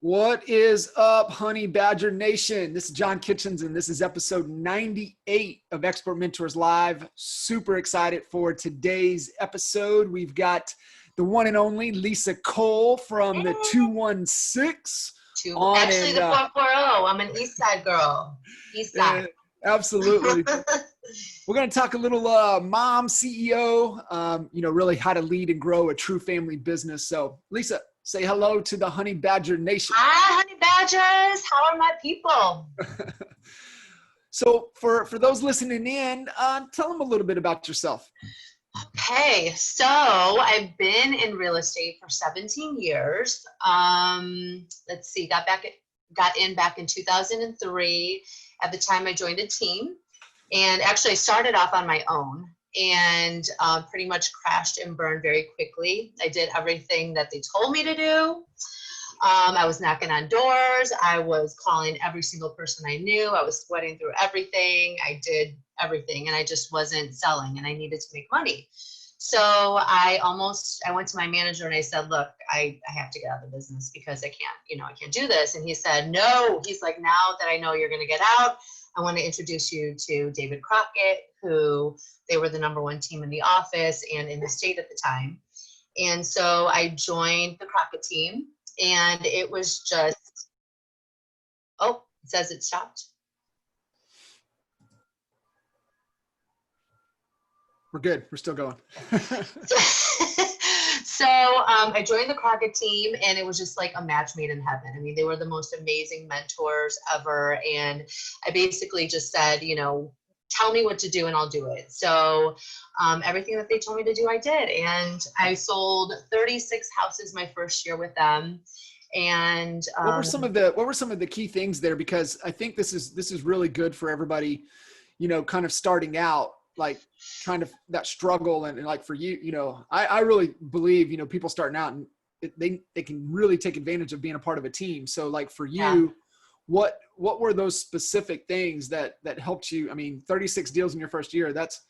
What is up, Honey Badger Nation? This is John Kitchens, and this is episode 98 of Expert Mentors Live. Super excited for today's episode. We've got the one and only Lisa Cole from the 216. Actually, the 440. I'm an East Side girl. East Side. Absolutely. We're going to talk a little mom, CEO, really how to lead and grow a true family business. So, Lisa, say hello to the Honey Badger Nation. Hi, Honey Badgers. How are my people? So for those listening in, tell them a little bit about yourself. Okay, so I've been in real estate for 17 years. Let's see, got in back in 2003. At the time I joined a team, and actually I started off on my own and pretty much crashed and burned very quickly. I did everything that they told me to do. I was knocking on doors. I was calling every single person I knew. I was sweating through everything. I did everything, and I just wasn't selling, and I needed to make money. So I went to my manager and I said, look, I have to get out of the business because I can't do this. And he said, no. He's like, now that I know you're going to get out, I want to introduce you to David Crockett, who they were the #1 team in the office and in the state at the time. And so I joined the Crockett team, and it was just, it says it stopped. We're good. We're still going. So I joined the Crockett team, and it was just like a match made in heaven. I mean, they were the most amazing mentors ever. And I basically just said, tell me what to do and I'll do it. So everything that they told me to do, I did. And I sold 36 houses my first year with them. And what were some of the key things there? Because I think this is really good for everybody, kind of starting out, like kind of that struggle. And like for you, I really believe, people starting out and they can really take advantage of being a part of a team. So like for you, what were those specific things that helped you? I mean, 36 deals in your first year, that's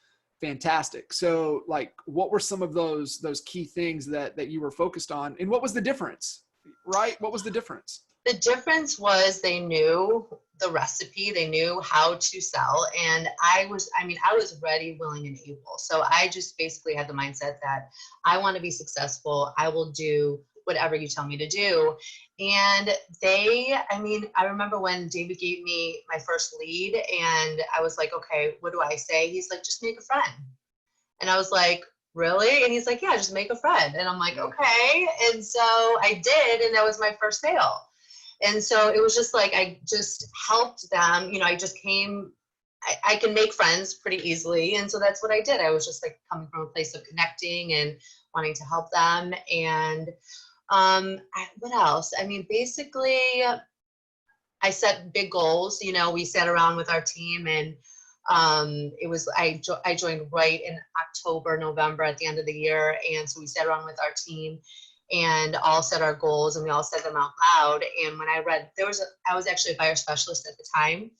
fantastic. So like, what were some of those key things that you were focused on, and what was the difference, right? What was the difference? The difference was they knew the recipe, they knew how to sell. And I was ready, willing, and able. So I just basically had the mindset that I want to be successful. I will do whatever you tell me to do. And I remember when David gave me my first lead, and I was like, okay, what do I say? He's like, just make a friend. And I was like, really? And he's like, yeah, just make a friend. And I'm like, okay. And so I did, and that was my first sale. And so it was just like, I just helped them. I can make friends pretty easily. And so that's what I did. I was just like coming from a place of connecting and wanting to help them. And what else? I mean, basically I set big goals. We sat around with our team, and I joined right in October, November at the end of the year. And so we sat around with our team and all set our goals, and we all said them out loud. And when I read, I was actually a buyer specialist at the time,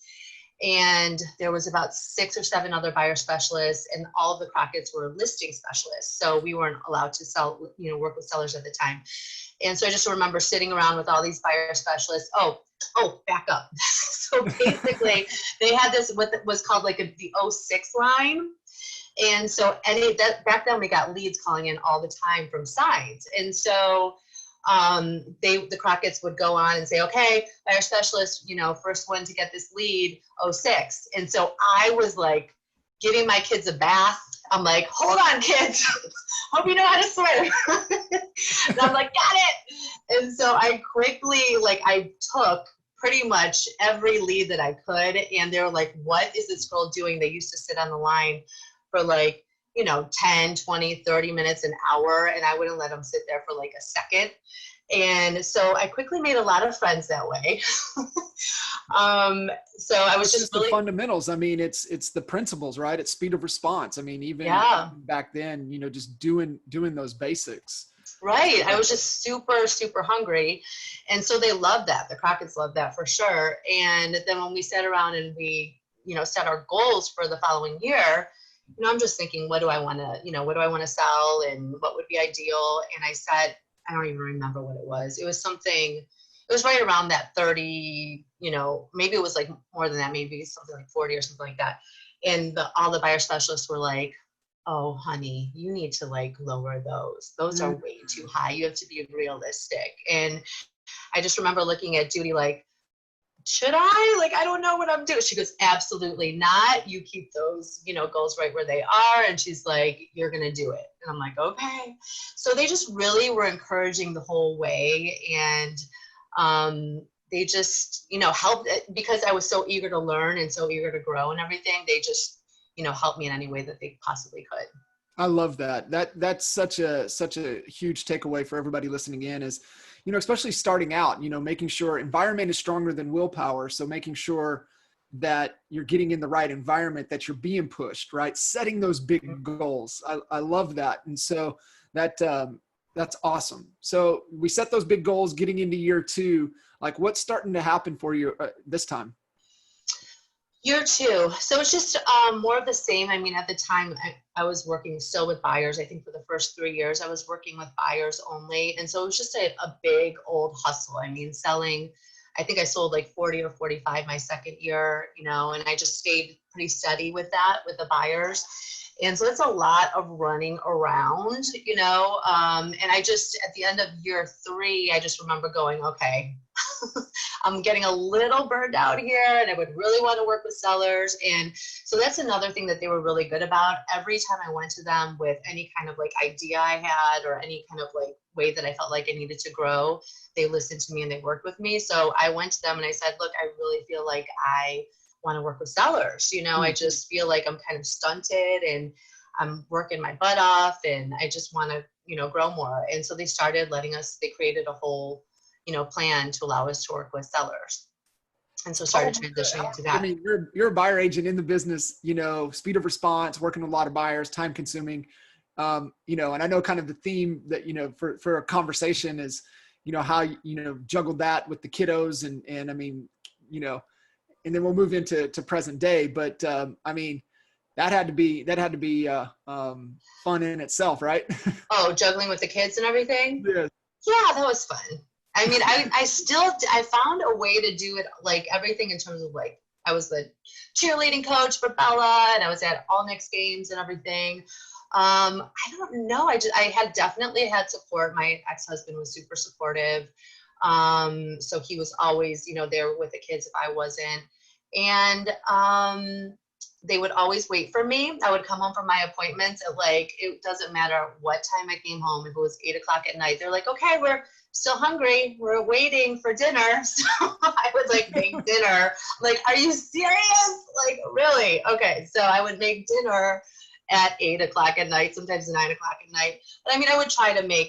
and there was about 6 or 7 other buyer specialists, and all of the Crockett's were listing specialists. So we weren't allowed to sell, work with sellers at the time. And so I just remember sitting around with all these buyer specialists. Back up. So basically they had this, what was called like the 06 line. And so back then we got leads calling in all the time from sides. And so the Crockett's would go on and say, okay, buyer specialist, first one to get this lead, 06. And so I was like giving my kids a bath. I'm like, hold on, kids. Hope you know how to swim. And I'm like, got it. And so I quickly, I took pretty much every lead that I could. And they were like, what is this girl doing? They used to sit on the line for 10, 20, 30 minutes, an hour. And I wouldn't let them sit there for a second. And so I quickly made a lot of friends that way. So I was just the fundamentals. I mean, it's the principles, right? It's speed of response. I mean, even back then, just doing those basics. Right. I was just super, super hungry. And so they loved that. The Crockett's loved that for sure. And then when we sat around and we, set our goals for the following year, I'm just thinking, what do I want to sell, and what would be ideal? And I said, I don't even remember what it was. It was something, it was right around that 30, maybe it was like more than that, maybe something like 40 or something like that. And all the buyer specialists were like, oh, honey, you need to like lower those. Those are way too high. You have to be realistic. And I just remember looking at Judy like, should I? Like, I don't know what I'm doing. She goes, absolutely not. You keep those, goals right where they are. And she's like, you're going to do it. And I'm like, okay. So they just really were encouraging the whole way. And they just, helped because I was so eager to learn and so eager to grow and everything. They just, helped me in any way that they possibly could. I love that. That's such a huge takeaway for everybody listening in is, especially starting out, making sure environment is stronger than willpower. So making sure that you're getting in the right environment, that you're being pushed, right? Setting those big goals. I love that. And so that's awesome. So we set those big goals getting into year 2, like what's starting to happen for you this time? Year 2. So it's just more of the same. I mean, at the time I was working still with buyers. I think for the first 3 years I was working with buyers only. And so it was just a big old hustle. I mean, selling, I think I sold like 40 or 45 my second year, and I just stayed pretty steady with that, with the buyers. And so it's a lot of running around, and I just, at the end of year 3, I just remember going, okay, I'm getting a little burned out here and I would really want to work with sellers. And so that's another thing that they were really good about. Every time I went to them with any kind of like idea I had or any kind of like way that I felt like I needed to grow, they listened to me and they worked with me. So I went to them and I said, look, I really feel like I want to work with sellers. I just feel like I'm kind of stunted and I'm working my butt off and I just want to, grow more. And so they started letting us, they created a whole, plan to allow us to work with sellers. And so started transitioning to that. I mean, you're a buyer agent in the business, speed of response, working with a lot of buyers, time consuming, and I know kind of the theme that, for a conversation is, how, juggled that with the kiddos and I mean, and then we'll move into present day. But I mean, that had to be fun in itself, right? Oh, juggling with the kids and everything. Yeah. Yeah, that was fun. I mean, I found a way to do it, like everything in terms of like, I was the cheerleading coach for Bella and I was at all Knicks games and everything. I don't know. I had definitely had support. My ex-husband was super supportive. So he was always, there with the kids if I wasn't. And they would always wait for me. I would come home from my appointments at like, it doesn't matter what time I came home. If it was 8 o'clock at night, they're like, okay, we're still hungry. We're waiting for dinner. So I would like make dinner. Like, are you serious? Like, really? Okay. So I would make dinner at 8 o'clock at night, sometimes 9 o'clock at night. But I mean,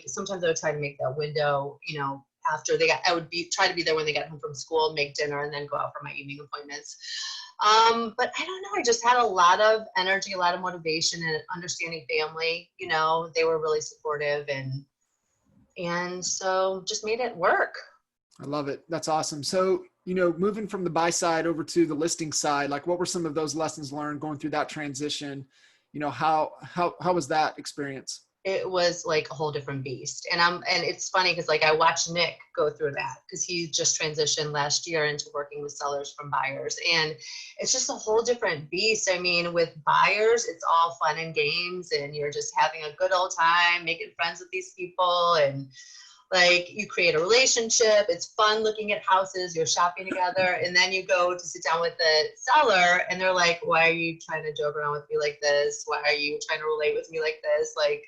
sometimes I would try to make that window, after I would try to be there when they got home from school, make dinner, and then go out for my evening appointments. But I don't know, I just had a lot of energy, a lot of motivation and understanding family, they were really supportive and so just made it work. I love it. That's awesome. So, moving from the buy side over to the listing side, like what were some of those lessons learned going through that transition? How was that experience? It was like a whole different beast. And it's funny because like I watched Nick go through that because he just transitioned last year into working with sellers from buyers. And it's just a whole different beast. I mean, with buyers, it's all fun and games and you're just having a good old time, making friends with these people. And like you create a relationship, it's fun looking at houses, you're shopping together, and then you go to sit down with the seller and they're like, why are you trying to joke around with me like this? Why are you trying to relate with me like this? Like,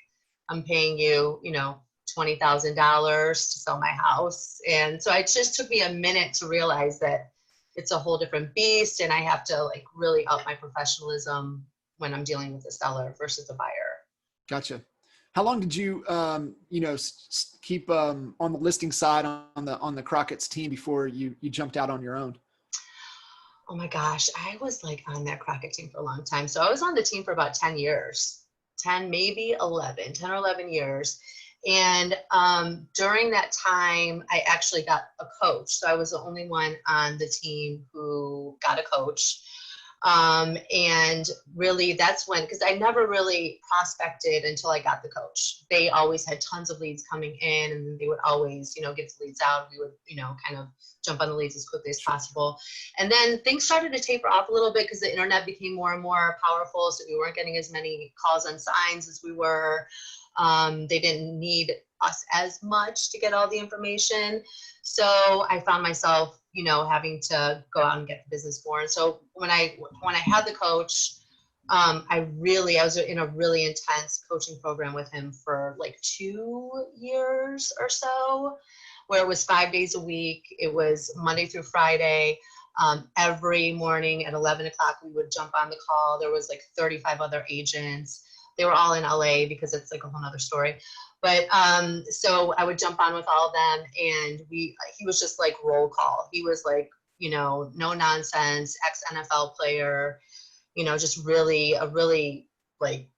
I'm paying you, $20,000 to sell my house. And so it just took me a minute to realize that it's a whole different beast and I have to like really up my professionalism when I'm dealing with the seller versus the buyer. Gotcha. How long did you, keep on the listing side on the Crockett's team before you jumped out on your own? Oh my gosh, I was like on that Crockett team for a long time. So I was on the team for about 10 years. 10 or 11 years. And during that time, I actually got a coach. So I was the only one on the team who got a coach. And really that's when, because I never really prospected until I got the coach. They always had tons of leads coming in, and they would always, get the leads out. We would, kind of jump on the leads as quickly as possible. And then things started to taper off a little bit because the internet became more and more powerful. So we weren't getting as many calls on signs as we were. They didn't need us as much to get all the information. So I found myself, having to go out and get the business more. And so when I had the coach, I was in a really intense coaching program with him for like 2 years or so, where it was 5 days a week. It was Monday through Friday. Every morning at 11 o'clock, we would jump on the call. There was like 35 other agents. They were all in LA because it's like a whole nother story. But so I would jump on with all of them, and he was just like roll call. He was like, no nonsense, ex-NFL player, just really like,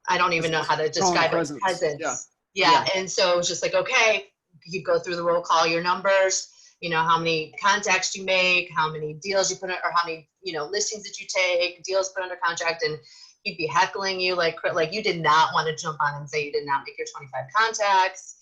I don't even know how to describe it. Presence. Yeah. And so it was just like, okay, you go through the roll call, your numbers, how many contacts you make, how many deals you put in, or how many, listings that you take, deals put under contract, and he'd be heckling you like you did not want to jump on and say you did not make your 25 contacts,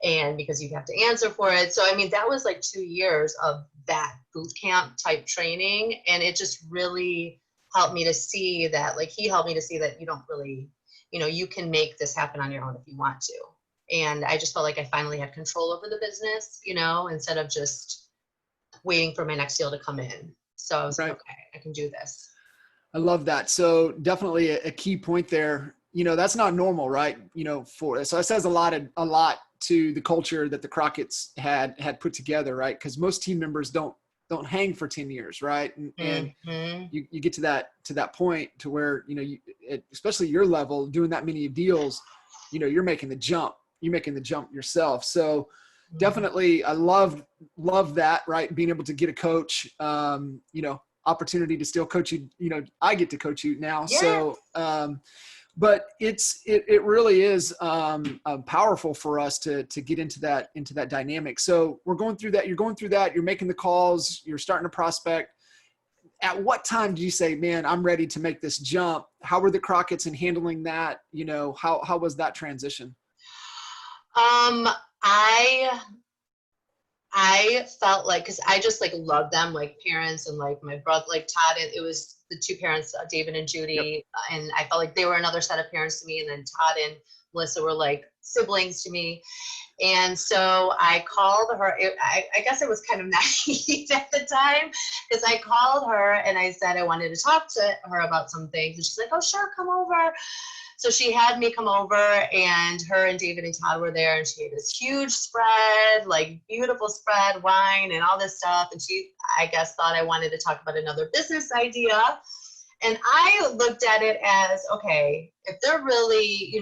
and because you'd have to answer for it. So, I mean, that was like 2 years of that boot camp type training. And it just really helped me to see that, like, he helped me to see that you don't really, you can make this happen on your own if you want to. And I just felt like I finally had control over the business, instead of just waiting for my next deal to come in. So I was like, okay, I can do this. I love that. So definitely a key point there. That's not normal, right? So it says a lot to the culture that the Crockett's had put together, right? Because most team members don't hang for 10 years, right? And you get to that point to where, especially your level, doing that many deals, you're making the jump. You're making the jump yourself. So definitely, I love that, right? Being able to get a coach, opportunity to still coach you. I get to coach you now. Yeah. So, but it really is powerful for us to get into that dynamic. So we're going through that. You're going through that. You're making the calls. You're starting to prospect. At what time did you say, man, I'm ready to make this jump? How were the Crockett's in handling that? How was that transition? I felt like, because I just like love them, like parents, and like my brother, like Todd, it was the two parents, David and Judy. Yep. And I felt like they were another set of parents to me. And then Todd and Melissa were like siblings to me. And so I called her. I guess it was kind of naive at the time, because I called her and I said I wanted to talk to her about some things. And she's like, oh, sure, come over. So she had me come over, and her and David and Todd were there, and she made this huge spread, like beautiful spread, wine and all this stuff. And she, I guess, thought I wanted to talk about another business idea. And I looked at it as, okay, if they're really,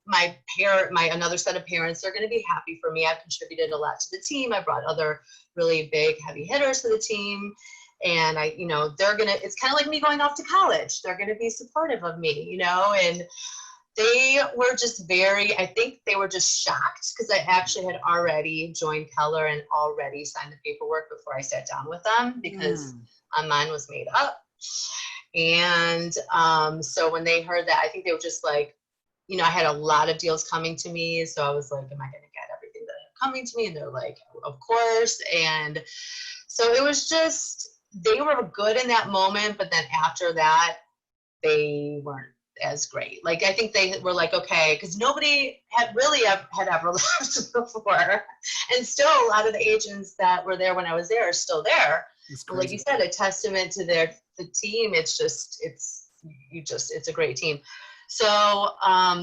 my another set of parents, they're going to be happy for me. I've contributed a lot to the team. I brought other really big heavy hitters to the team. And it's kind of like me going off to college. They're going to be supportive of me, and they were just I think they were just shocked, because I actually had already joined Keller and already signed the paperwork before I sat down with them, because mine was made up. And so when they heard that, I think they were just like, I had a lot of deals coming to me. So I was like, am I going to get everything that are coming to me? And they're like, of course. And so it was just, they were good in that moment, but then after that, they weren't as great. Like, I think they were like, okay, because nobody had ever left before. And still a lot of the agents that were there when I was there are still there. Like you said, a testament to the team. It's a great team. So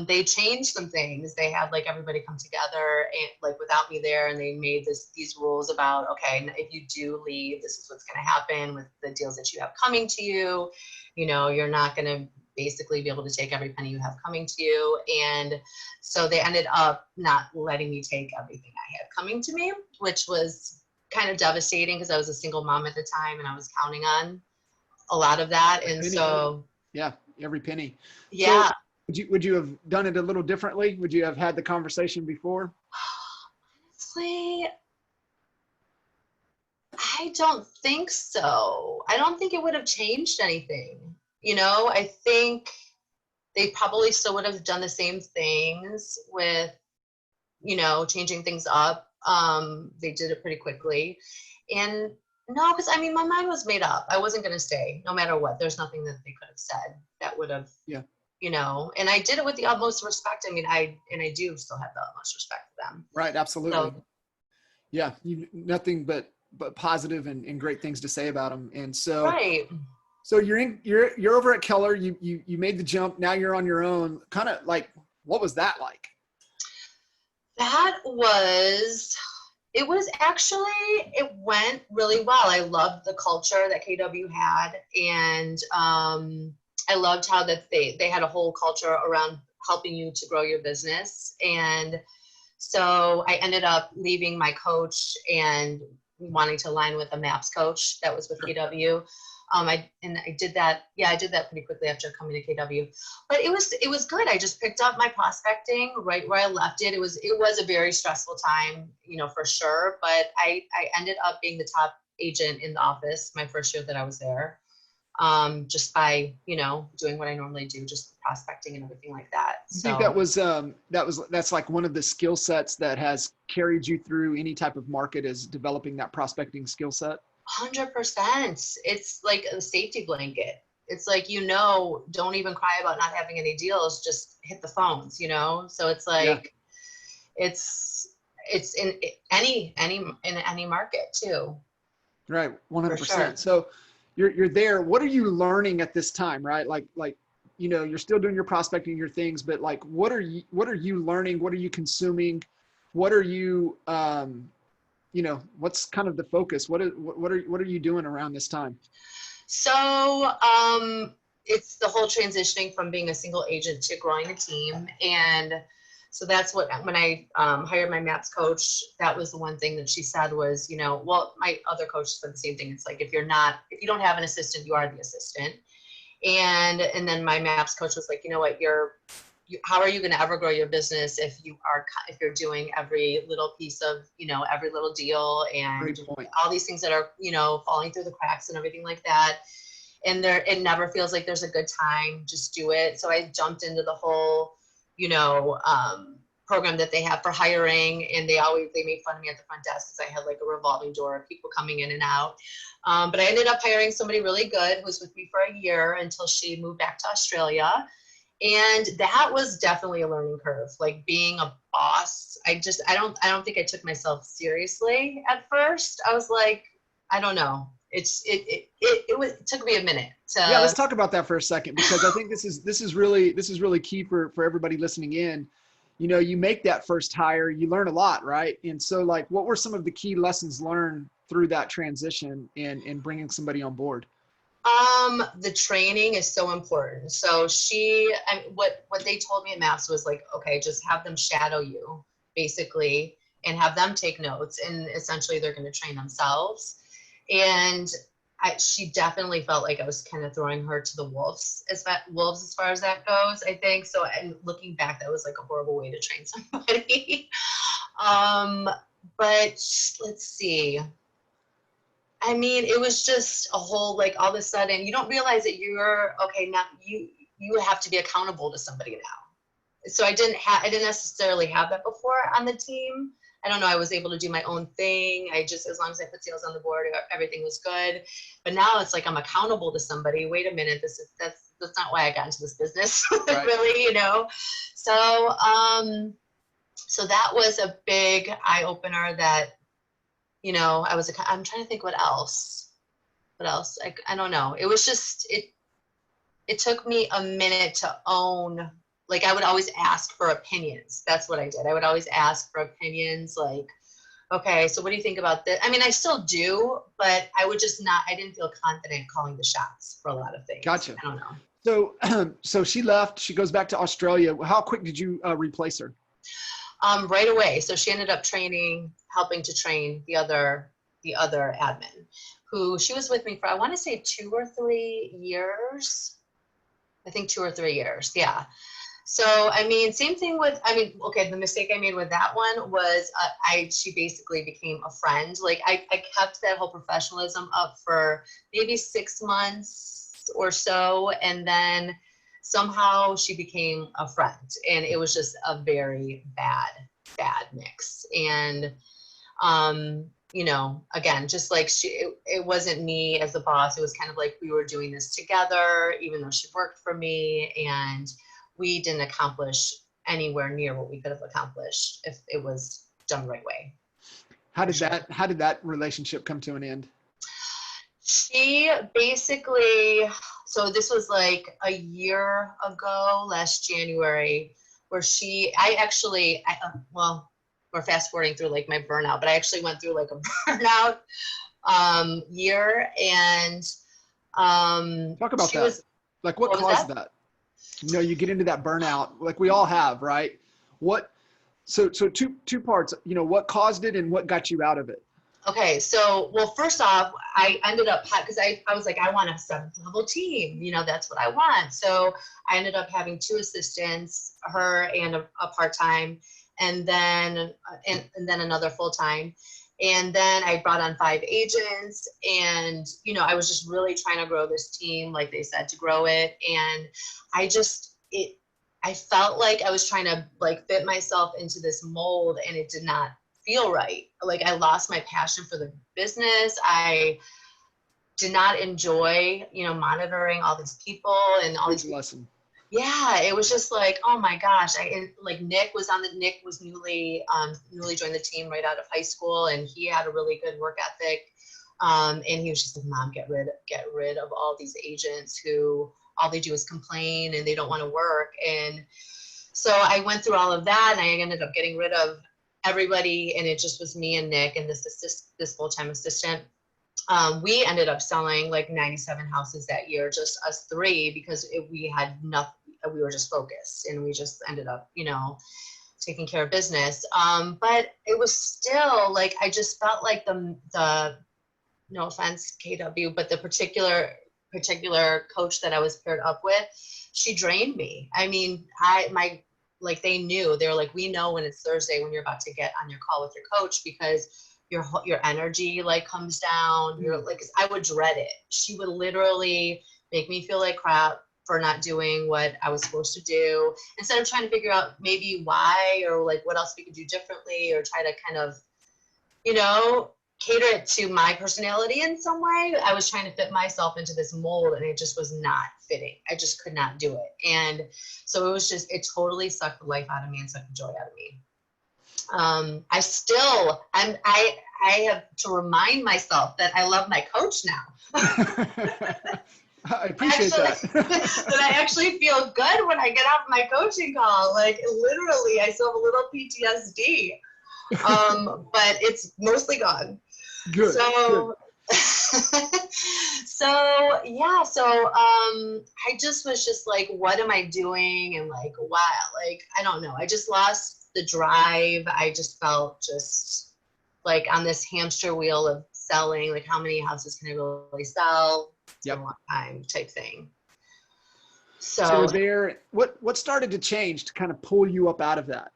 they changed some things. They had like everybody come together and like without me there, and they made these rules about, okay, if you do leave, this is what's going to happen with the deals that you have coming to you. You're not going to basically be able to take every penny you have coming to you. And so they ended up not letting me take everything I had coming to me, which was kind of devastating, because I was a single mom at the time and I was counting on a lot of that. And so yeah, every penny. Yeah. So would you have done it a little differently? Would you have had the conversation before? Honestly, I don't think so. I don't think it would have changed anything. You know, I think they probably still would have done the same things with, you know, changing things up. They did it pretty quickly. And no, because I mean, my mind was made up. I wasn't going to stay no matter what. There's nothing that they could have said that would have, Yeah. you know, and I did it with the utmost respect. I mean, I do still have the utmost respect for them. Right. Absolutely. So, Yeah. Nothing but positive and great things to say about them. And so, right. so you're over at Keller, you made the jump. Now you're on your own. Kind of like, what was that like? It was actually, it went really well. I loved the culture that KW had. And I loved how that they had a whole culture around helping you to grow your business. And so I ended up leaving my coach and wanting to align with a MAPS coach that was with KW. I did that. Yeah, I did that pretty quickly after coming to KW, but it was good. I just picked up my prospecting right where I left it. It was a very stressful time, you know, for sure. But I ended up being the top agent in the office my first year that I was there, just by, you know, doing what I normally do, just prospecting and everything like that. I think that's like one of the skill sets that has carried you through any type of market, is developing that prospecting skill set. 100%. It's like a safety blanket. It's like, you know, don't even cry about not having any deals, just hit the phones, you know? So it's like, it's in any market too. Right. 100%. Sure. So you're there. What are you learning at this time? Right. Like, you know, you're still doing your prospecting, your things, but like, what are you learning? What are you consuming? What are you, you know, what's kind of the focus? What are you doing around this time? So it's the whole transitioning from being a single agent to growing a team. And so that's what, when I hired my MAPS coach, that was the one thing that she said was, you know, well, my other coach said the same thing. It's like, if you don't have an assistant, you are the assistant. And then my MAPS coach was like, you know what, how are you going to ever grow your business if you're doing every little piece of, you know, every little deal and all these things that are, you know, falling through the cracks and everything like that. And it never feels like there's a good time. Just do it. So I jumped into the whole, you know, program that they have for hiring. And they made fun of me at the front desk because I had like a revolving door of people coming in and out. But I ended up hiring somebody really good who was with me for a year until she moved back to Australia. And that was definitely a learning curve, like being a boss. I don't think I took myself seriously at first. I was like, I don't know. It took me a minute to. Yeah, let's talk about that for a second, because I think this is really key for everybody listening in. You know, you make that first hire, you learn a lot, right? And so like, what were some of the key lessons learned through that transition and bringing somebody on board? The training is so important. So what they told me at MAPS was like, okay, just have them shadow you basically and have them take notes, and essentially they're going to train themselves. And she definitely felt like I was kind of throwing her to the wolves as far as that goes, I think. So, and looking back, that was like a horrible way to train somebody. But let's see. I mean, it was just a whole, like, all of a sudden you don't realize that you're okay. Now you have to be accountable to somebody now. So I didn't necessarily have that before on the team. I don't know. I was able to do my own thing. As long as I put sales on the board, everything was good. But now it's like, I'm accountable to somebody. Wait a minute. That's not why I got into this business. Right. Really, you know? So, so that was a big eye opener that, you know, I'm trying to think what else. I don't know. It was just, it took me a minute to own. Like, I would always ask for opinions. That's what I did. I would always ask for opinions. Like, okay, so what do you think about this? I mean, I still do, but I didn't feel confident calling the shots for a lot of things. Gotcha. I don't know. So she left, she goes back to Australia. How quick did you replace her? Right away. So she ended up helping to train the other admin, who she was with me for, I want to say 2 or 3 years. I think 2 or 3 years. Yeah. So, I mean, same thing with, I mean, okay, the mistake I made with that one was she basically became a friend. Like I kept that whole professionalism up for maybe 6 months or so. And then somehow she became a friend, and it was just a very bad mix. And, you know, again, just like it wasn't me as the boss. It was kind of like we were doing this together, even though she worked for me, and we didn't accomplish anywhere near what we could have accomplished if it was done the right way. How did that relationship come to an end? She basically, so this was like a year ago, last January, where well, we're fast forwarding through like my burnout, but I actually went through like a burnout year. And talk about that. Like what caused that? You know, you get into that burnout, like we all have, right? So two parts, you know, what caused it and what got you out of it? Okay, so, well, first off, I ended up, because I was like, I want a 7th level team, you know, that's what I want. So I ended up having 2 assistants, her and a part-time, and then another full-time. And then I brought on 5 agents, and, you know, I was just really trying to grow this team, like they said, to grow it. And I felt like I was trying to like fit myself into this mold, and it did not feel right. Like I lost my passion for the business. I did not enjoy, you know, monitoring all these people and all these lesson. Yeah, it was just like, oh my gosh. Like Nick was newly joined the team right out of high school, and he had a really good work ethic. And he was just like, Mom, get rid of all these agents who all they do is complain and they don't want to work. And so I went through all of that, and I ended up getting rid of everybody, and it just was me and Nick and this full-time assistant. We ended up selling like 97 houses that year, just us 3, because we had nothing. We were just focused, and we just ended up, you know, taking care of business. But it was still like, I just felt like the no offense, KW, but the particular coach that I was paired up with, she drained me. I mean, like they knew, they were like, we know when it's Thursday when you're about to get on your call with your coach, because your energy like comes down. You're like, I would dread it. She would literally make me feel like crap for not doing what I was supposed to do, instead of trying to figure out maybe why, or like what else we could do differently, or try to kind of, you know, cater it to my personality in some way. I was trying to fit myself into this mold, and it just was not fitting. I just could not do it. And so it was just, it totally sucked the life out of me and sucked the joy out of me. I have to remind myself that I love my coach now. I appreciate that. That I actually feel good when I get off my coaching call. Like literally, I still have a little PTSD, but it's mostly gone. Good. So, good. So yeah, so I just was just like, what am I doing? And like, wow, like I don't know. I just lost the drive. I just felt just like on this hamster wheel of selling. Like, how many houses can I really sell? It's been a long time type thing. So there, what started to change to kind of pull you up out of that,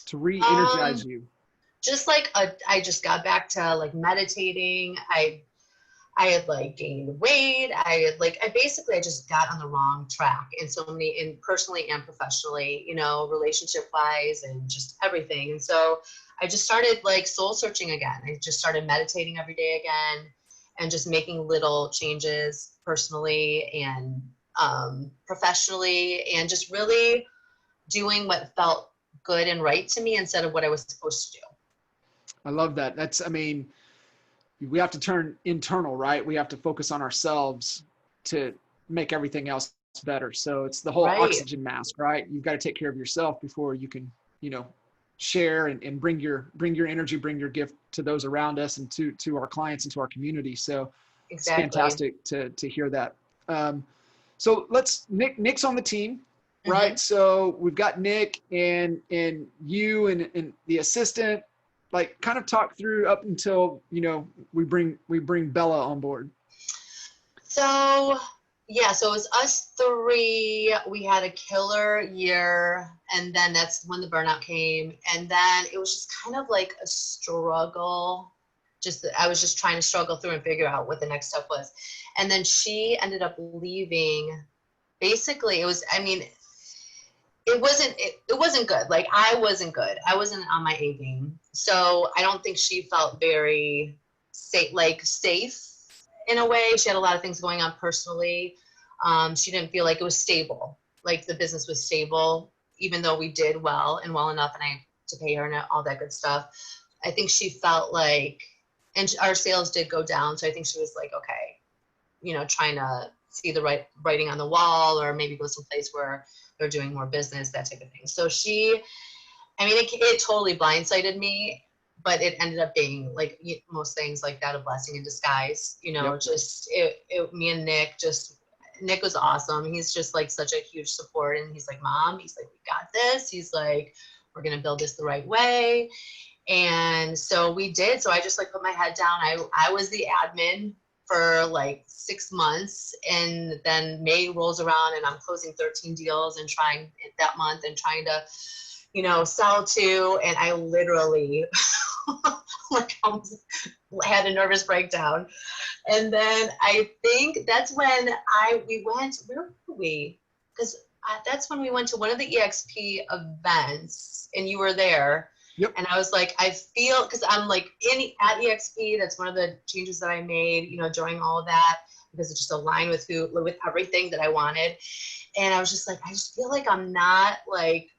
to re-energize you? Just like I just got back to like meditating. I had like gained weight. I just got on the wrong track in so many, in personally and professionally, you know, relationship wise and just everything. And so I just started like soul searching again. I just started meditating every day again, and just making little changes personally and professionally, and just really doing what felt good and right to me instead of what I was supposed to do. I love that. I mean, we have to turn internal, right? We have to focus on ourselves to make everything else better. So it's the whole oxygen mask, right? You've got to take care of yourself before you can, you know, share and bring your energy, bring your gift to those around us and to our clients and to our community. So It's fantastic to hear that. So Nick's on the team, right? Mm-hmm. So we've got Nick and you and the assistant. Like, kind of talk through up until, you know, we bring Bella on board. So Yeah, so it was us three. We had a killer year, and then that's when the burnout came. And then it was just kind of like a struggle. Just I was just trying to struggle through and figure out what the next step was. And then she ended up leaving. Basically, it was, I mean, it wasn't good. Like I wasn't good. I wasn't on my A game. So I don't think she felt very safe in a way. She had a lot of things going on personally. She didn't feel like it was stable. Like the business was stable, even though we did well and well enough, and I had to pay her and all that good stuff. I think she felt like, and our sales did go down. So I think she was like, okay, trying to see the writing on the wall, or maybe go someplace where they're doing more business, that type of thing. So it totally blindsided me, but it ended up being like most things like that, a blessing in disguise. Yep. Just me and Nick was awesome. He's just like such a huge support, and he's like, Mom, he's like, we got this. He's like, we're gonna build this the right way. And so we did. So I just like put my head down. I was the admin for like 6 months, and then May rolls around and I'm closing 13 deals and trying that month and trying to, sell to, and I literally like almost had a nervous breakdown. And then I think that's when we went, where were we? Because that's when we went to one of the EXP events and you were there. Yep. And I was like, I feel, because I'm like at EXP, that's one of the changes that I made, during all of that, because it just aligned with everything that I wanted. And I was just like, I just feel like I'm not like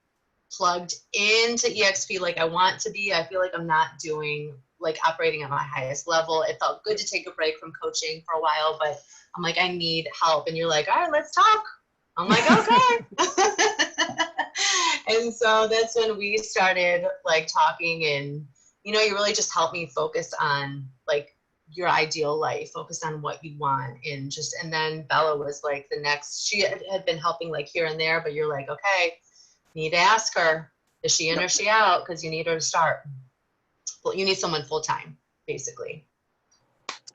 plugged into EXP like I want to be. I feel like I'm not operating at my highest level. It felt good to take a break from coaching for a while, but I'm like, I need help. And you're like, all right, let's talk. I'm like, okay. And so that's when we started like talking, and you really just helped me focus on like your ideal life, focus on what you want, and then Bella was like the next. She had been helping like here and there, but you're like, okay, you need to ask her, is she in or is she out? Because you need her to start. Well, you need someone full time, basically.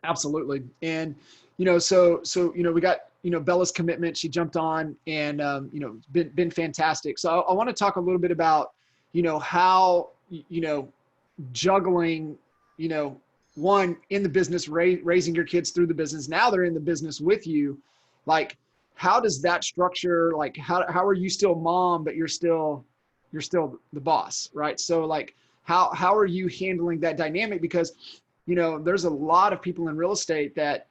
Absolutely. And so we got Bella's commitment. She jumped on, and been fantastic. So I want to talk a little bit about how juggling one, in the business, raising your kids through the business. Now they're in the business with you. Like, how does that structure, like how are you still mom, but you're still the boss, right? So like how are you handling that dynamic? Because there's a lot of people in real estate that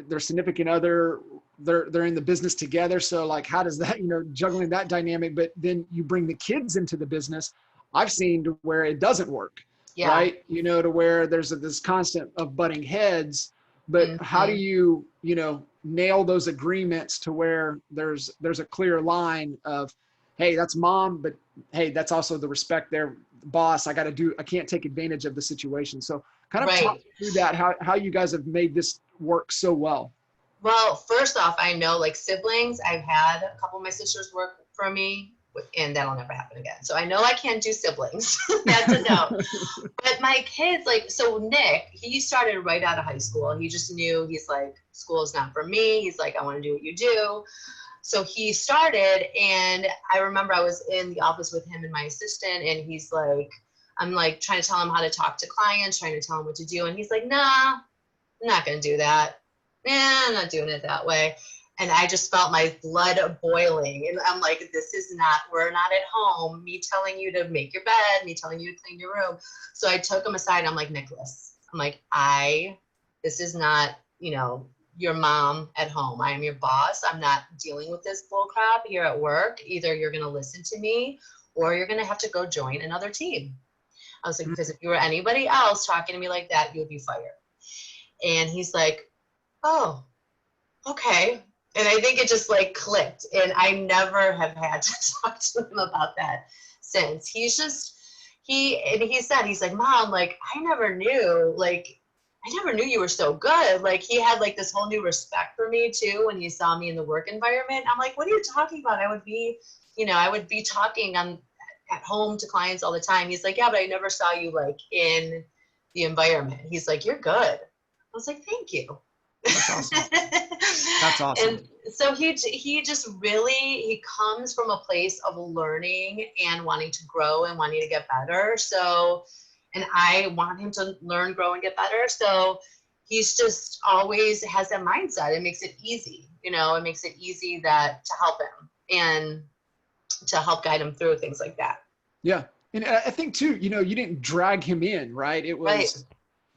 their significant other, they're in the business together. So like, how does that, juggling that dynamic, but then you bring the kids into the business. I've seen to where it doesn't work, right? To where there's this constant of butting heads, but how do you, nail those agreements to where there's a clear line of, hey, that's mom, but hey, that's also the respect there, boss. I can't take advantage of the situation. So kind of talk through that, how you guys have made this work so well. Well, first off, I know like siblings, I've had a couple of my sisters work for me, and that'll never happen again. So I know I can't do siblings. That's a no. But my kids, so Nick, he started right out of high school. He just knew, he's like, school is not for me. He's like, I want to do what you do. So he started, and I remember I was in the office with him and my assistant, and he's like, I'm like trying to tell him how to talk to clients, trying to tell him what to do. And he's like, nah, I'm not going to do that. Nah, I'm not doing it that way. And I just felt my blood boiling. And I'm like, we're not at home. Me telling you to make your bed, me telling you to clean your room. So I took him aside. I'm like, Nicholas, I'm like, this is not, your mom at home. I am your boss. I'm not dealing with this bull crap here at work. Either you're going to listen to me, or you're going to have to go join another team. I was like, because if you were anybody else talking to me like that, you'd be fired. And he's like, oh, okay. And I think it just like clicked, and I never have had to talk to him about that since. He's like, Mom, like, I never knew you were so good. Like, he had like this whole new respect for me too when he saw me in the work environment. I'm like, what are you talking about? I would be talking at home to clients all the time. He's like, yeah, but I never saw you like in the environment. He's like, you're good. I was like, thank you. That's awesome. That's awesome. And so he just really, he comes from a place of learning and wanting to grow and wanting to get better. So, and I want him to learn, grow, and get better. So he's just always has that mindset. It makes it easy, you know, it makes it easy that to help him and to help guide him through things like that. Yeah. And I think too, you know, you didn't drag him in, right? It was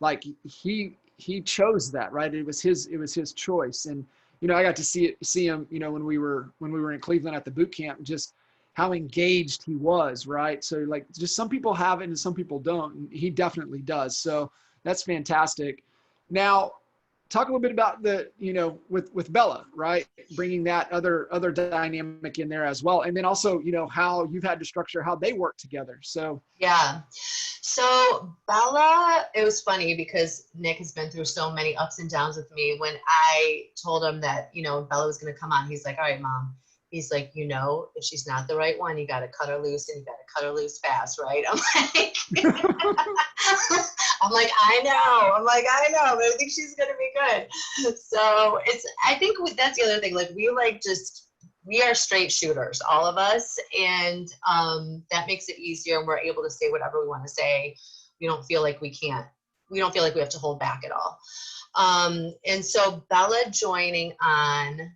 like he chose that, right? It was his choice. And, you know, I got to see him, you know, when we were in Cleveland at the boot camp, just how engaged he was, right? So like just some people have it and some people don't. And he definitely does. So that's fantastic. Now, talk a little bit about the, you know, with Bella, right? Bringing that other dynamic in there as well. And then also, you know, how you've had to structure how they work together. So yeah. So Bella, it was funny because Nick has been through so many ups and downs with me. When I told him that, you know, Bella was going to come on, he's like, all right, Mom. He's like, you know, if she's not the right one, you got to cut her loose, and you got to cut her loose fast, right? I'm like, I know, but I think she's going to be good. So I think that's the other thing. Like we are straight shooters, all of us. And that makes it easier. And we're able to say whatever we want to say. We don't feel like we don't feel like we have to hold back at all. And so Bella joining on,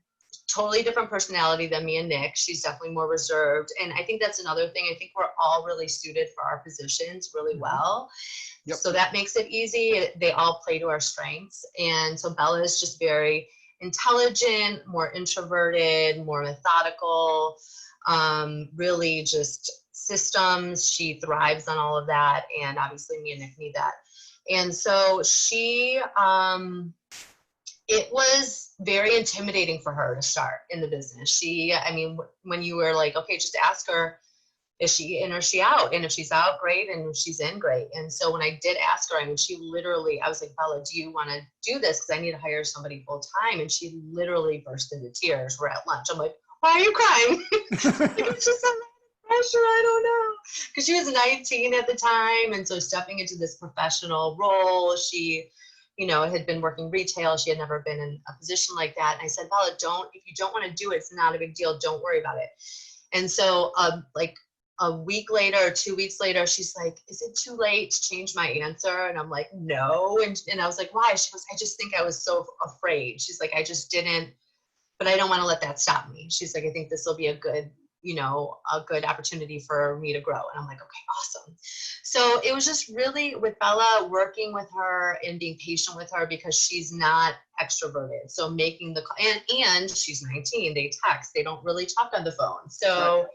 totally different personality than me and Nick. She's definitely more reserved. And I think that's another thing. I think we're all really suited for our positions really well. Yep. So that makes it easy. They all play to our strengths. And so Bella is just very intelligent, more introverted, more methodical, really just systems. She thrives on all of that. And obviously me and Nick need that. And so she, it was very intimidating for her to start in the business. I mean, when you were like, okay, just ask her, is she in or is she out? And if she's out, great. And if she's in, great. And so when I did ask her, I mean, she literally, I was like, Bella, do you want to do this? Because I need to hire somebody full time. And she literally burst into tears. We're at lunch. I'm like, why are you crying? It's just a lot of pressure. I don't know. Because she was 19 at the time. And so stepping into this professional role, she, you know, had been working retail. She had never been in a position like that. And I said, Bella, if you don't want to do it, it's not a big deal. Don't worry about it. And so like a week later or 2 weeks later, she's like, is it too late to change my answer? And I'm like, no. And I was like, why? She goes, I just think I was so afraid. She's like, I just didn't, but I don't want to let that stop me. She's like, I think this will be a good opportunity for me to grow. And I'm like, okay, awesome. So it was just really with Bella, working with her and being patient with her because she's not extroverted. So making and she's 19, they text, they don't really talk on the phone. So,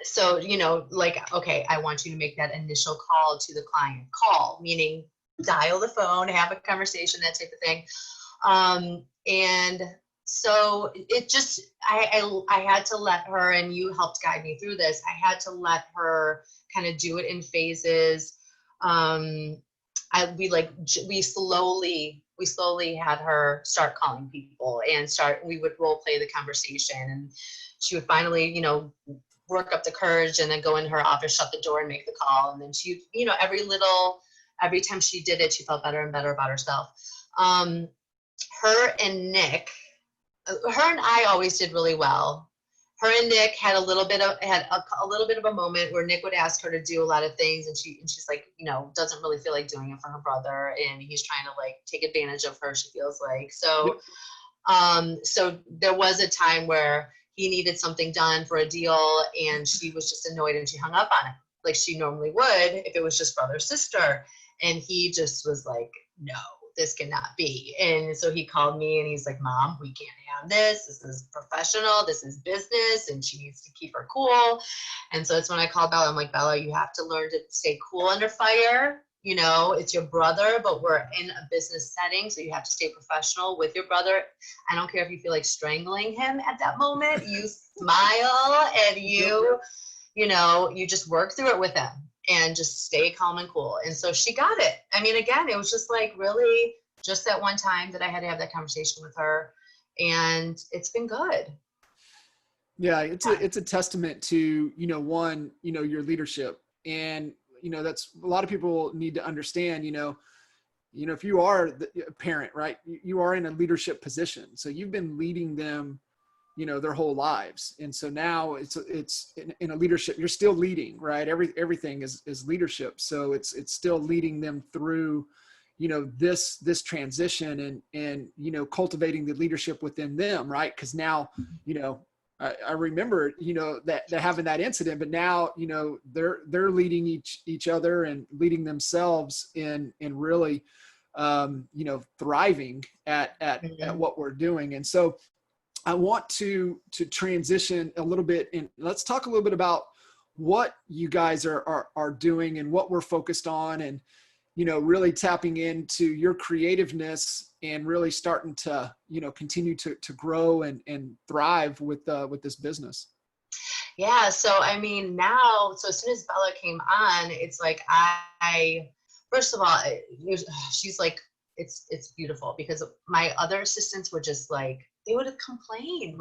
so, you know, like, okay, I want you to make that initial call to the client. Call, meaning dial the phone, have a conversation, that type of thing. And so it just, I had to let her, and you helped guide me through this. I had to let her kind of do it in phases. We slowly had her start calling people and we would role play the conversation, and she would finally, you know, work up the courage and then go in her office, shut the door and make the call. And then she, you know, every time she did it, she felt better and better about herself. Her and I always did really well. Her and Nick had a little bit of a moment where Nick would ask her to do a lot of things, and she's like, you know, doesn't really feel like doing it for her brother, and he's trying to like take advantage of her, she feels like. So so there was a time where he needed something done for a deal, and she was just annoyed and she hung up on it like she normally would if it was just brother sister, and he just was like, no, this cannot be. And so he called me and he's like, Mom, we can't have this. This is professional. This is business. And she needs to keep her cool. And so it's when I called Bella. I'm like, Bella, you have to learn to stay cool under fire. You know, it's your brother, but we're in a business setting. So you have to stay professional with your brother. I don't care if you feel like strangling him at that moment. You smile and you know, you just work through it with him. And just stay calm and cool. And so she got it. I mean, again, it was just like really just that one time that I had to have that conversation with her, and it's been good. Yeah, it's a testament to, you know, one, you know, your leadership. And, you know, that's a lot of people need to understand, you know, you know, if you are a parent, right, you are in a leadership position. So you've been leading them, you know, their whole lives. And so now it's in a leadership, you're still leading, right? Everything is leadership. So it's still leading them through, you know, this transition and, you know, cultivating the leadership within them. Right. Cause now, you know, I remember, you know, that they're having that incident, but now, you know, they're leading each other and leading themselves in really, you know, thriving at what we're doing. And so I want to transition a little bit, and let's talk a little bit about what you guys are doing and what we're focused on, and, you know, really tapping into your creativeness and really starting to, you know, continue to grow and thrive with this business. Yeah. So, I mean, now, so as soon as Bella came on, it's like, I first of all, she's like, it's beautiful, because my other assistants were just like, they would complain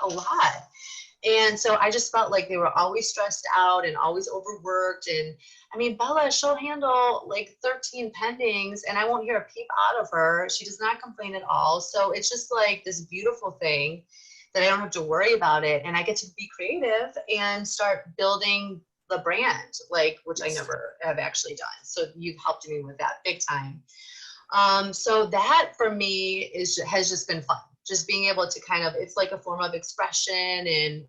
a lot. And so I just felt like they were always stressed out and always overworked. And I mean, Bella, she'll handle like 13 pendings and I won't hear a peep out of her. She does not complain at all. So it's just like this beautiful thing that I don't have to worry about it. And I get to be creative and start building the brand, like, which I never have actually done. So you've helped me with that big time. So that for me has just been fun. Just being able to kind of, it's like a form of expression and,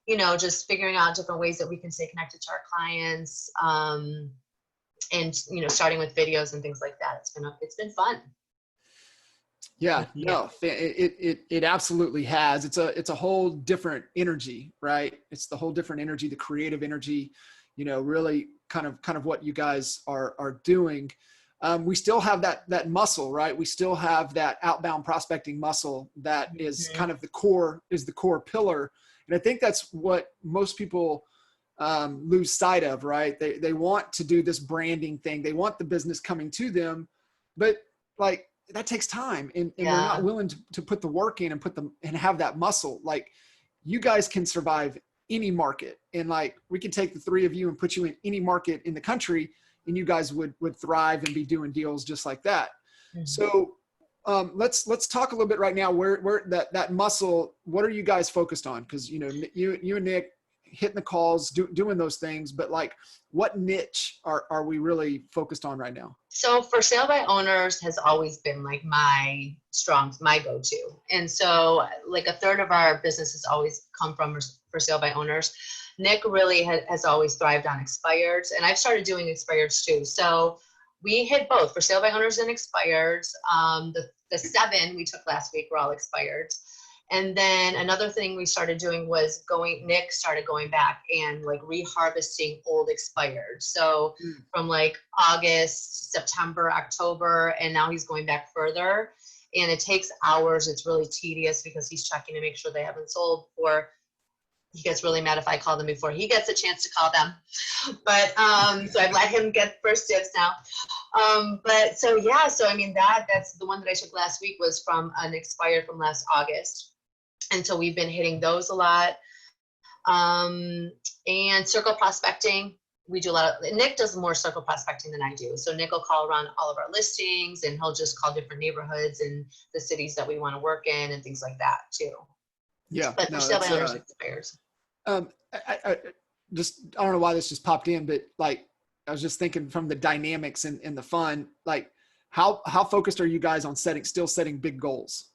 you know, just figuring out different ways that we can stay connected to our clients. And, you know, starting with videos and things like that. It's been fun. Yeah, no, it absolutely has. It's a whole different energy, right? It's the whole different energy, the creative energy, you know, really kind of what you guys are doing. We still have that muscle, right? We still have that outbound prospecting muscle that is kind of the core pillar. And I think that's what most people lose sight of, right? They want to do this branding thing. They want the business coming to them, but like that takes time and they're not willing to put the work in and have that muscle. Like, you guys can survive any market. And like, we can take the three of you and put you in any market in the country, and you guys would thrive and be doing deals just like that. Mm-hmm. So let's talk a little bit right now where that muscle, what are you guys focused on? Because, you know, you and Nick hitting the calls, doing those things, but like, what niche are we really focused on right now? So for sale by owners has always been like my go-to. And so like a third of our business has always come from for sale by owners. Nick really has always thrived on expireds, and I've started doing expireds too. So we hit both for sale by owners and expireds. The 7 we took last week were all expireds. And then another thing we started doing was Nick started going back and like reharvesting old expired. So from like August, September, October, and now he's going back further. And it takes hours. It's really tedious because he's checking to make sure they haven't sold, or he gets really mad if I call them before he gets a chance to call them. But so I've let him get first dibs now. But so yeah, so I mean that's the one that I took last week was from an expired from last August. And so we've been hitting those a lot. And circle prospecting, we do a lot of, Nick does more circle prospecting than I do. So Nick will call around all of our listings, and he'll just call different neighborhoods and the cities that we want to work in and things like that too. Yeah. But no, still by owners expires. I don't know why this just popped in, but like, I was just thinking from the dynamics and the fun, like how focused are you guys on still setting big goals?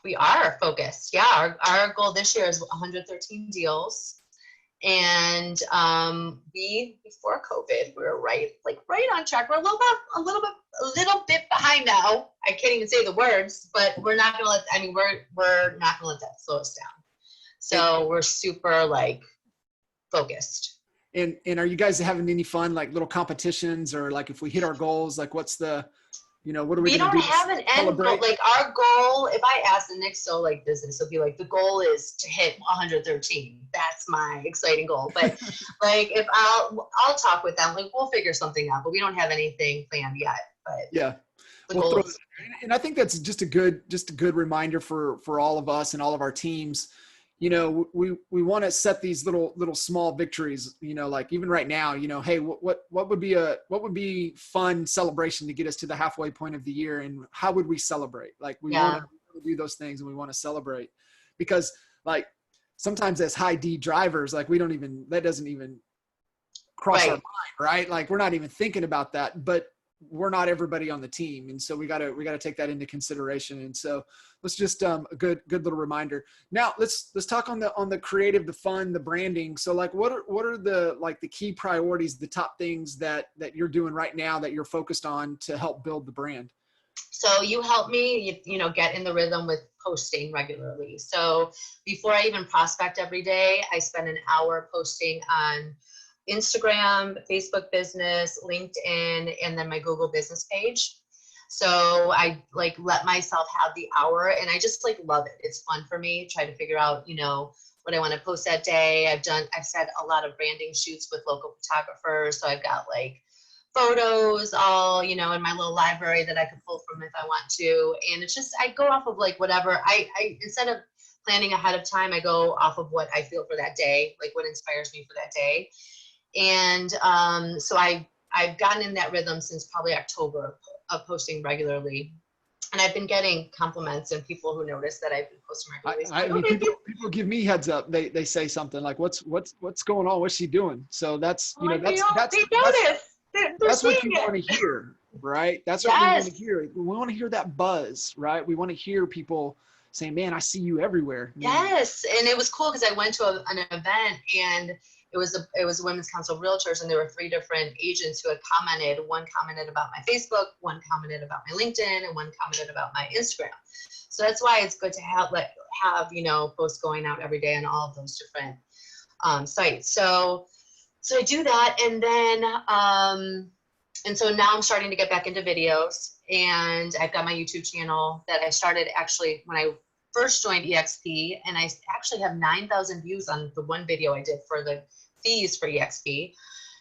We are focused. Yeah. Our goal this year is 113 deals. And before COVID, we were right on track. We're a little bit behind now. I can't even say the words, but we're not gonna let that slow us down. So we're super like focused. And are you guys having any fun, like little competitions, or like if we hit our goals, like what's the, you know, what are we going to do? We don't have an end goal. Like our goal, if I ask the Nick, so like business, it'll be like, the goal is to hit 113. That's my exciting goal. But like, if I'll talk with them, like we'll figure something out, but we don't have anything planned yet. But yeah. And I think that's just a good reminder for all of us and all of our teams, you know, we want to set these little small victories, you know, like even right now, you know, hey, what would be fun celebration to get us to the halfway point of the year, and how would we celebrate? Like we want Yeah. to do those things, and we want to celebrate, because like sometimes as high D drivers, like that doesn't even cross our Right. mind, right? Like we're not even thinking about that, but we're not everybody on the team. And so we gotta take that into consideration. And so let's just, a good little reminder. Now let's talk on the creative, the fun, the branding. So like, what are the, like the key priorities, the top things that you're doing right now that you're focused on to help build the brand? So you help me, you know, get in the rhythm with posting regularly. So before I even prospect every day, I spend an hour posting on Instagram, Facebook business, LinkedIn, and then my Google business page. So I like let myself have the hour, and I just like love it. It's fun for me. Try to figure out, you know, what I want to post that day. I've said a lot of branding shoots with local photographers. So I've got like photos all, you know, in my little library that I could pull from if I want to. And it's just, I go off of like whatever I instead of planning ahead of time, I go off of what I feel for that day, like what inspires me for that day. And so I've gotten in that rhythm since probably October of posting regularly. And I've been getting compliments and people who notice that I've been posting regularly. I mean, people give me heads up. They say something like, what's going on? What's she doing? So that's, you know, They notice. They're that's seeing what you want it. to hear, right? That's what we want to Yes. hear. We want to hear that buzz, right? We want to hear people saying, man, I see you everywhere. Yes, and it was cool because I went to an event, and it was Women's Council Realtors, and there were 3 different agents who had commented. One commented about my Facebook, one commented about my LinkedIn, and one commented about my Instagram. So that's why it's good to have you know, posts going out every day on all of those different sites. So I do that, and then and so now I'm starting to get back into videos, and I've got my YouTube channel that I started actually when I first joined EXP, and I actually have 9,000 views on the one video I did for the fees for EXP.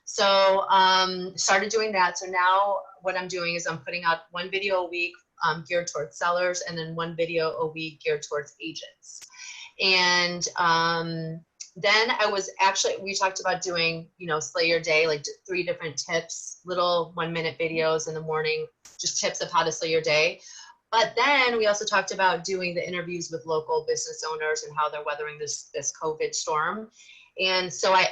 So started doing that. So now what I'm doing is I'm putting out one video a week geared towards sellers, and then one video a week geared towards agents. And then we talked about doing, you know, Slay Your Day, like 3 different tips, little 1-minute videos in the morning, just tips of how to slay your day. But then we also talked about doing the interviews with local business owners and how they're weathering this COVID storm. And so I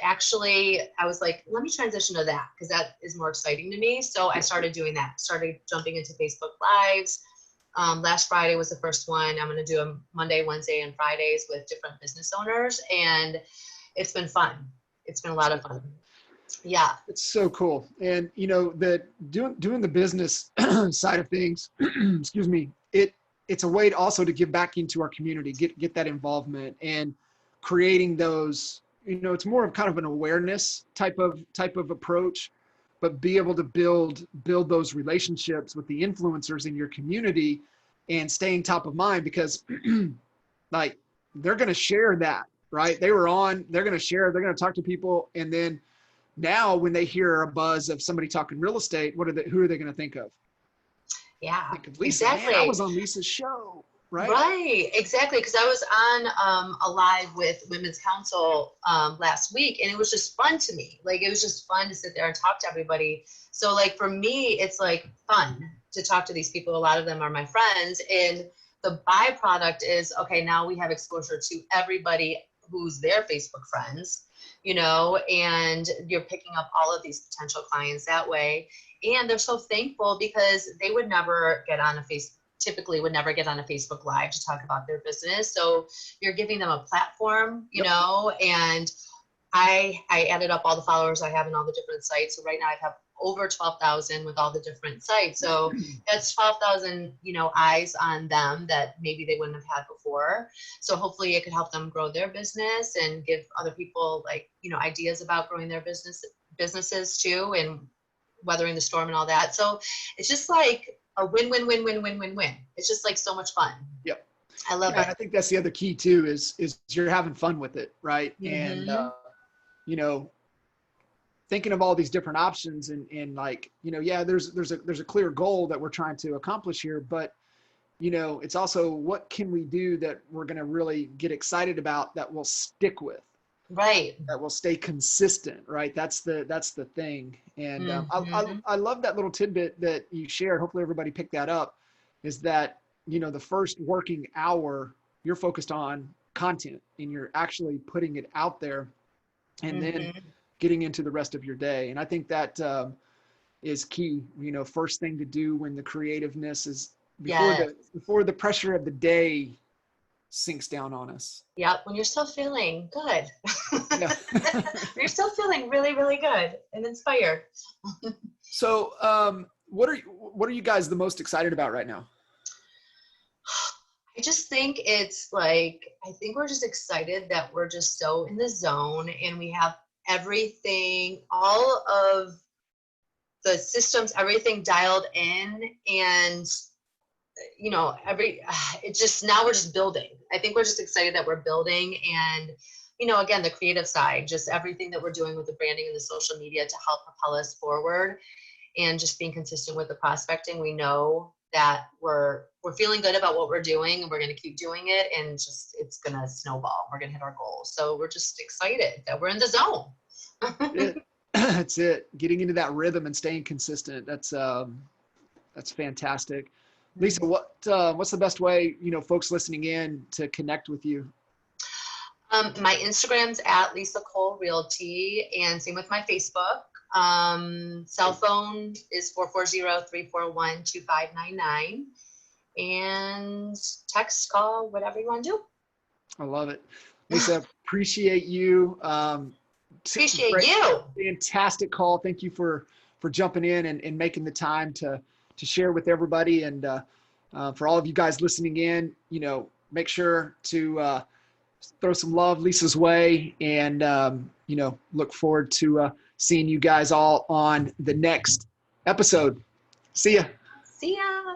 was like, let me transition to that because that is more exciting to me. So I started doing that, started jumping into Facebook Lives. Last Friday was the first one. I'm going to do them Monday, Wednesday, and Fridays with different business owners. And it's been fun. It's been a lot of fun. Yeah. It's so cool. And you know, that doing the business side of things, excuse me, it's a way to also to give back into our community, get that involvement, and creating those, you know, it's more of kind of an awareness type of approach, but be able to build those relationships with the influencers in your community and staying top of mind, because like they're going to share that, right? They're going to share, they're going to talk to people. And then now when they hear a buzz of somebody talking real estate, who are they going to think of? Yeah, Think of Lisa. exactly. Man, I was on Lisa's show. Right. Right, exactly. Because I was on a live with Women's Council last week, and it was just fun to me. Like, it was just fun to sit there and talk to everybody. So like for me, it's like fun to talk to these people. A lot of them are my friends, and the byproduct is, okay, now we have exposure to everybody who's their Facebook friends, you know, and you're picking up all of these potential clients that way. And they're so thankful because they would never get on typically would never get on a Facebook Live to talk about their business. So you're giving them a platform, you know, and I added up all the followers I have in all the different sites. So right now I have over 12,000 with all the different sites. So that's 12,000, you know, eyes on them that maybe they wouldn't have had before. So hopefully it could help them grow their business and give other people, like, you know, ideas about growing their businesses too, and weathering the storm and all that. So it's just like a win. It's just like so much fun. Yep. I love it. I think that's the other key too, is you're having fun with it. Right. Mm-hmm. And, you know, thinking of all these different options and like, you know, yeah, there's a clear goal that we're trying to accomplish here, but you know, it's also what can we do that we're going to really get excited about that we'll stick with, Right. that will stay consistent, right? That's the thing. And Mm-hmm. I love that little tidbit that you shared. Hopefully everybody picked that up, is that, you know, the first working hour, you're focused on content and you're actually putting it out there, and then Mm-hmm. getting into the rest of your day. And I think that is key, you know, first thing to do when the creativeness is Yes. before the pressure of the day sinks down on us. Yep. When you're still feeling good. Yeah. You're still feeling really, really good and inspired. So, what are you guys the most excited about right now? I just think it's like, I think we're just excited that we're just so in the zone and we have everything, all of the systems, everything dialed in, and you know, it's just, now we're just building. I think we're just excited that we're building, and you know, again, the creative side, just everything that we're doing with the branding and the social media to help propel us forward, and just being consistent with the prospecting. We know that we're feeling good about what we're doing, and we're going to keep doing it, and just it's going to snowball. We're going to hit our goals. So we're just excited that we're in the zone. That's it. Getting into that rhythm and staying consistent. That's fantastic. Lisa, what's the best way, you know, folks listening in to connect with you? My Instagram's at Lisa Cole Realty, and same with my Facebook. Cell phone is 440-341-2599, and text, call, whatever you want to do. I love it. Lisa, appreciate you. Appreciate Great, you. fantastic call. Thank you for jumping in and making the time to share with everybody. And for all of you guys listening in, you know, make sure to throw some love Lisa's way, and you know, look forward to seeing you guys all on the next episode. See ya. See ya.